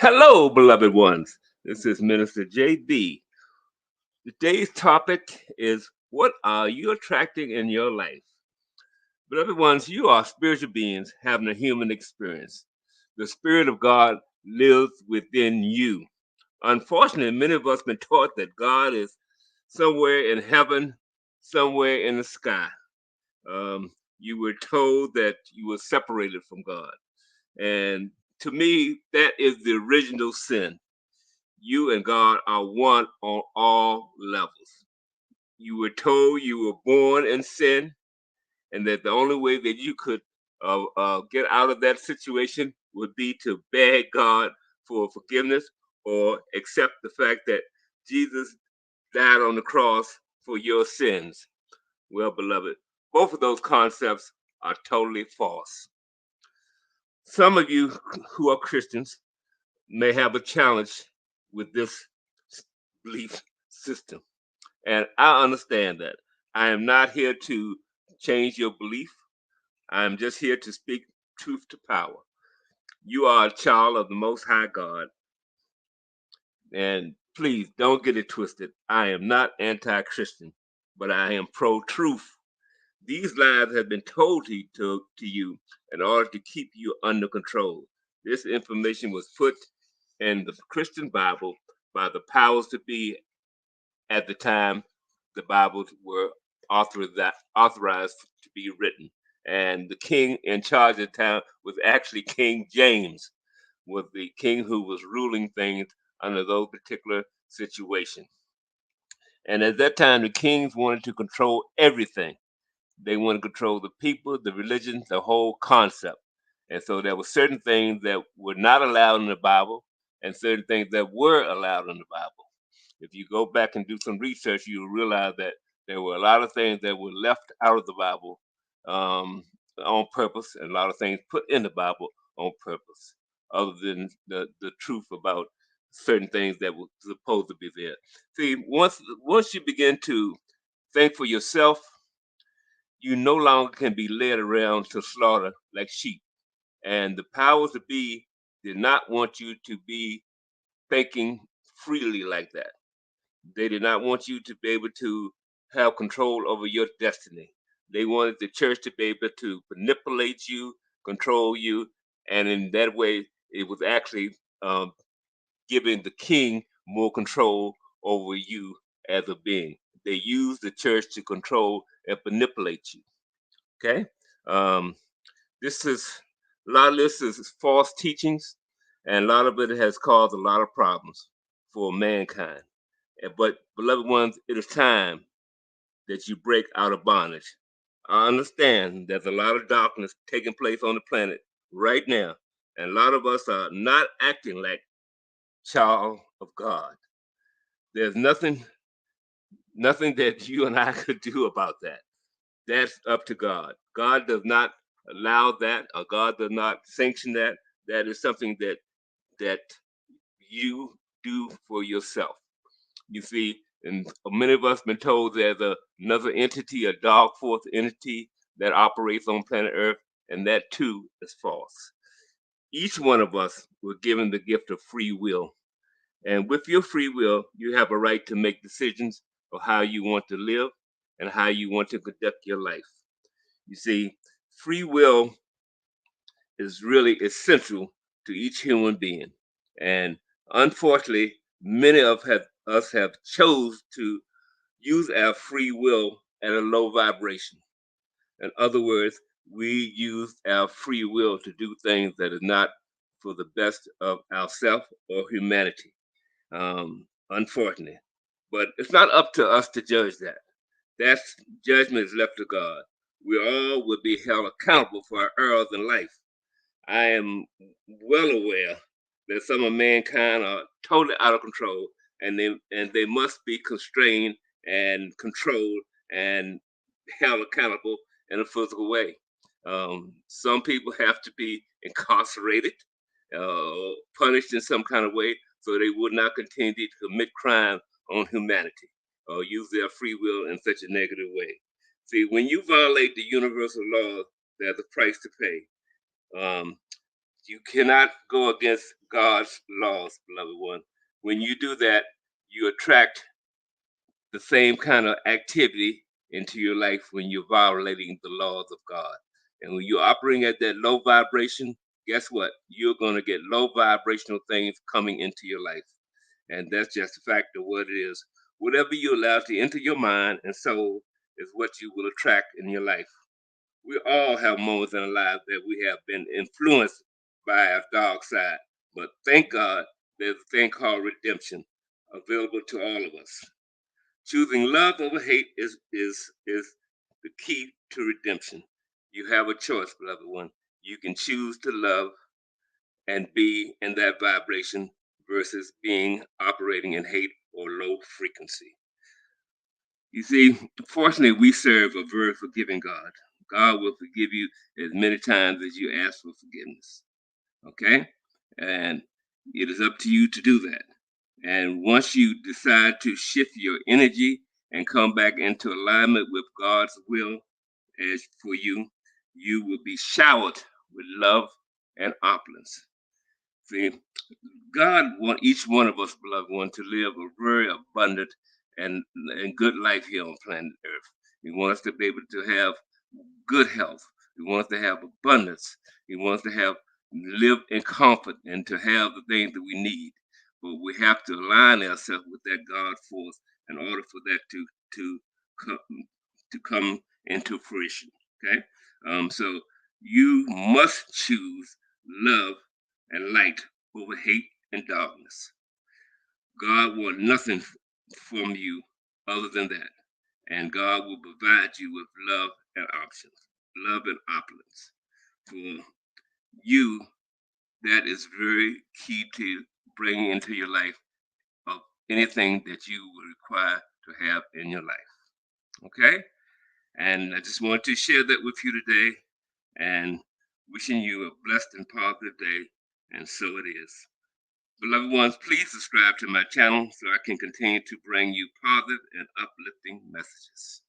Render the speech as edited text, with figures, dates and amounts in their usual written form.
Hello, beloved ones. This is Minister JB. Today's topic is what are you attracting in your life? Beloved ones, you are spiritual beings having a human experience. The Spirit of God lives within you. Unfortunately, many of us have been taught that God is somewhere in heaven, somewhere in the sky. You were told that you were separated from God. And to me, that is the original sin. You and God are one on all levels. You were told you were born in sin, and that the only way that you could get out of that situation would be to beg God for forgiveness or accept the fact that Jesus died on the cross for your sins. Well, beloved, both of those concepts are totally false. Some of you who are Christians may have a challenge with this belief system. And I understand that. I am not here to change your belief. I am just here to speak truth to power. You are a child of the Most High God. And please don't get it twisted. I am not anti Christian, but I am pro truth. These lies have been told to you in order to keep you under control. This information was put in the Christian Bible by the powers to be at the time the Bibles were authorized to be written. And the king in charge of the time was actually King James, was the king who was ruling things under those particular situations. And at that time, the kings wanted to control everything. They wanted to control the people, the religion, the whole concept. And so there were certain things that were not allowed in the Bible and certain things that were allowed in the Bible. If you go back and do some research, you'll realize that there were a lot of things that were left out of the Bible um, on purpose, and a lot of things put in the Bible on purpose, other than the truth about certain things that were supposed to be there. See, once you begin to think for yourself, you no longer can be led around to slaughter like sheep. And the powers that be did not want you to be thinking freely like that. They did not want you to be able to have control over your destiny. They wanted the church to be able to manipulate you, control you, and in that way, it was actually giving the king more control over you as a being. They used the church to control and manipulate you. Okay, um, this is a lot of this is false teachings, and a lot of it has caused a lot of problems for mankind. But, beloved ones, it is time that you break out of bondage. I understand there's a lot of darkness taking place on the planet right now, and a lot of us are not acting like child of God. There's nothing that you and I could do about that. That's up to God. God does not allow that, or God does not sanction that. That is something that you do for yourself. You see, and many of us been told there's another entity, a dark fourth entity that operates on planet Earth, and that too is false. Each one of us was given the gift of free will, and with your free will, you have a right to make decisions of how you want to live and how you want to conduct your life. You see, free will is really essential to each human being, and unfortunately, many of us have chose to use our free will at a low vibration. In other words, we use our free will to do things that are not for the best of ourselves or humanity. Unfortunately, but it's not up to us to judge that. That's judgment is left to God. We all will be held accountable for our errors in life. I am well aware that some of mankind are totally out of control, and they must be constrained and controlled and held accountable in a physical way. Some people have to be incarcerated, punished in some kind of way, so they would not continue to commit crime on humanity or use their free will in such a negative way. See, when you violate the universal laws, there's a price to pay. Um, You cannot go against God's laws, beloved one. When you do that, you attract the same kind of activity into your life when you're violating the laws of God. And when you're operating at that low vibration, guess what? You're going to get low vibrational things coming into your life. And that's just the fact of what it is. Whatever you allow to enter your mind and soul is what you will attract in your life. We all have moments in our lives that we have been influenced by our dark side. But thank God there's a thing called redemption available to all of us. Choosing love over hate is the key to redemption. You have a choice, beloved one. You can choose to love and be in that vibration versus being operating in hate or low frequency. You see, fortunately, we serve a very forgiving God. God will forgive you as many times as you ask for forgiveness. Okay? And it is up to you to do that. And once you decide to shift your energy and come back into alignment with God's will as for you, you will be showered with love and opulence. See, God want each one of us, beloved one, to live a very abundant and good life here on planet Earth. He wants us to be able to have good health. He wants us to have abundance. He wants us to have live in comfort and to have the things that we need. But we have to align ourselves with that God force in order for that to come to come into fruition. Okay, so you must choose love and light over hate and darkness. God wants nothing from you other than that. And God will provide you with love and options, love and opulence. For you, that is very key to bringing into your life of anything that you will require to have in your life. Okay? And I just wanted to share that with you today and wishing you a blessed and positive day. And so it is. Beloved ones, please subscribe to my channel so I can continue to bring you positive and uplifting messages.